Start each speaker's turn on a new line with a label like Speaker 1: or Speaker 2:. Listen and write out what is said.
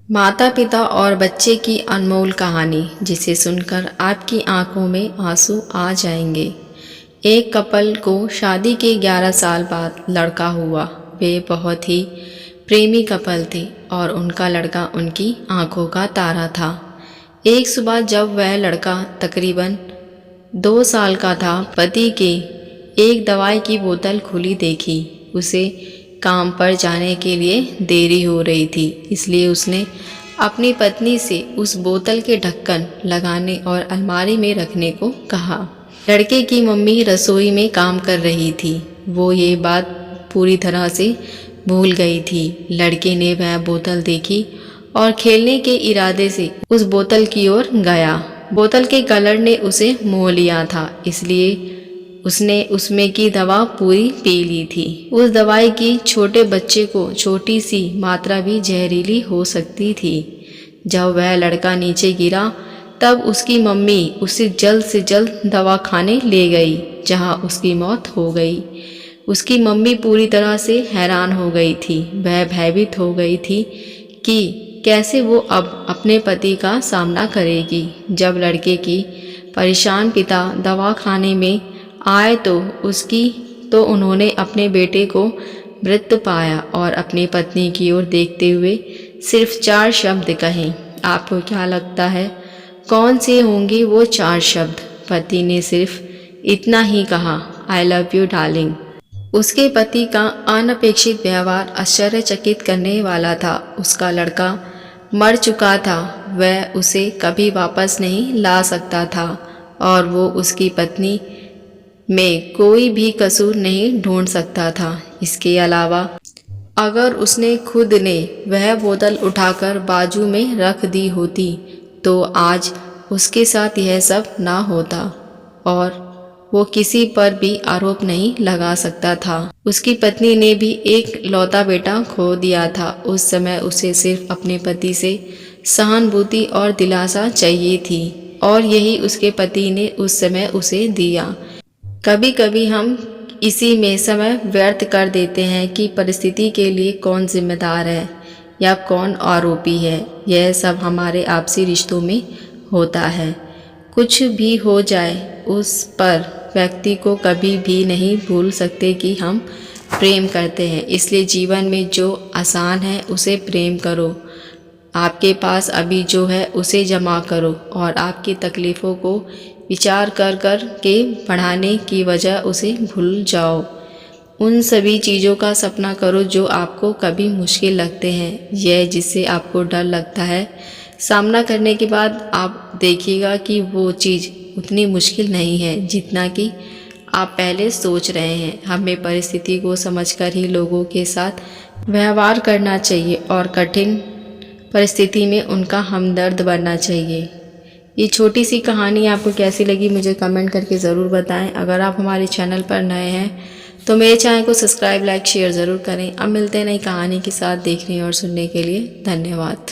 Speaker 1: माता पिता और बच्चे की अनमोल कहानी जिसे सुनकर आपकी आंखों में आंसू आ जाएंगे। एक कपल को शादी के 11 साल बाद लड़का हुआ। वे बहुत ही प्रेमी कपल थे और उनका लड़का उनकी आंखों का तारा था। एक सुबह जब वह लड़का तकरीबन 2 साल का था, पति के एक दवाई की बोतल खुली देखी। उसे काम पर जाने के लिए देरी हो रही थी, इसलिए उसने अपनी पत्नी से उस बोतल के ढक्कन लगाने और अलमारी में रखने को कहा। लड़के की मम्मी रसोई में काम कर रही थी। वो ये बात पूरी तरह से भूल गई थी। लड़के ने वह बोतल देखी और खेलने के इरादे से उस बोतल की ओर गया। बोतल के कलर ने उसे मोह लिया था, इसलिए उसने उसमें की दवा पूरी पी ली थी। उस दवाई की छोटे बच्चे को छोटी सी मात्रा भी जहरीली हो सकती थी। जब वह लड़का नीचे गिरा तब उसकी मम्मी उसे जल्द से जल्द दवा खाने ले गई, जहां उसकी मौत हो गई। उसकी मम्मी पूरी तरह से हैरान हो गई थी। वह भयभीत हो गई थी कि कैसे वो अब अपने पति का सामना करेगी। जब लड़के की परेशान पिता दवा खाने में आए तो उन्होंने अपने बेटे को मृत पाया और अपनी पत्नी की ओर देखते हुए सिर्फ 4 शब्द कहे। आपको क्या लगता है कौन से होंगे वो 4 शब्द? पति ने सिर्फ इतना ही कहा, आई लव यू डार्लिंग। उसके पति का अनपेक्षित व्यवहार आश्चर्यचकित करने वाला था। उसका लड़का मर चुका था, वह उसे कभी वापस नहीं ला सकता था और वो उसकी पत्नी में कोई भी कसूर नहीं ढूंढ सकता था। इसके अलावा अगर उसने खुद ने वह बोतल उठाकर बाजू में रख दी होती तो आज उसके साथ यह सब ना होता और वो किसी पर भी आरोप नहीं लगा सकता था। उसकी पत्नी ने भी एक लौता बेटा खो दिया था। उस समय उसे सिर्फ अपने पति से सहानुभूति और दिलासा चाहिए थी और यही उसके पति ने उस समय उसे दिया। कभी कभी हम इसी में समय व्यर्थ कर देते हैं कि परिस्थिति के लिए कौन जिम्मेदार है या कौन आरोपी है। यह सब हमारे आपसी रिश्तों में होता है। कुछ भी हो जाए, उस पर व्यक्ति को कभी भी नहीं भूल सकते कि हम प्रेम करते हैं। इसलिए जीवन में जो आसान है उसे प्रेम करो। आपके पास अभी जो है उसे जमा करो और आपकी तकलीफ़ों को विचार कर कर के बढ़ाने की वजह उसे भूल जाओ। उन सभी चीज़ों का सपना करो जो आपको कभी मुश्किल लगते हैं। यह जिससे आपको डर लगता है, सामना करने के बाद आप देखिएगा कि वो चीज़ उतनी मुश्किल नहीं है जितना कि आप पहले सोच रहे हैं। हमें परिस्थिति को समझकर ही लोगों के साथ व्यवहार करना चाहिए और कठिन परिस्थिति में उनका हमदर्द बनना चाहिए। ये छोटी सी कहानी आपको कैसी लगी मुझे कमेंट करके ज़रूर बताएं। अगर आप हमारे चैनल पर नए हैं तो मेरे चैनल को सब्सक्राइब, लाइक, शेयर ज़रूर करें। अब मिलते हैं नई कहानी के साथ। देखने और सुनने के लिए धन्यवाद।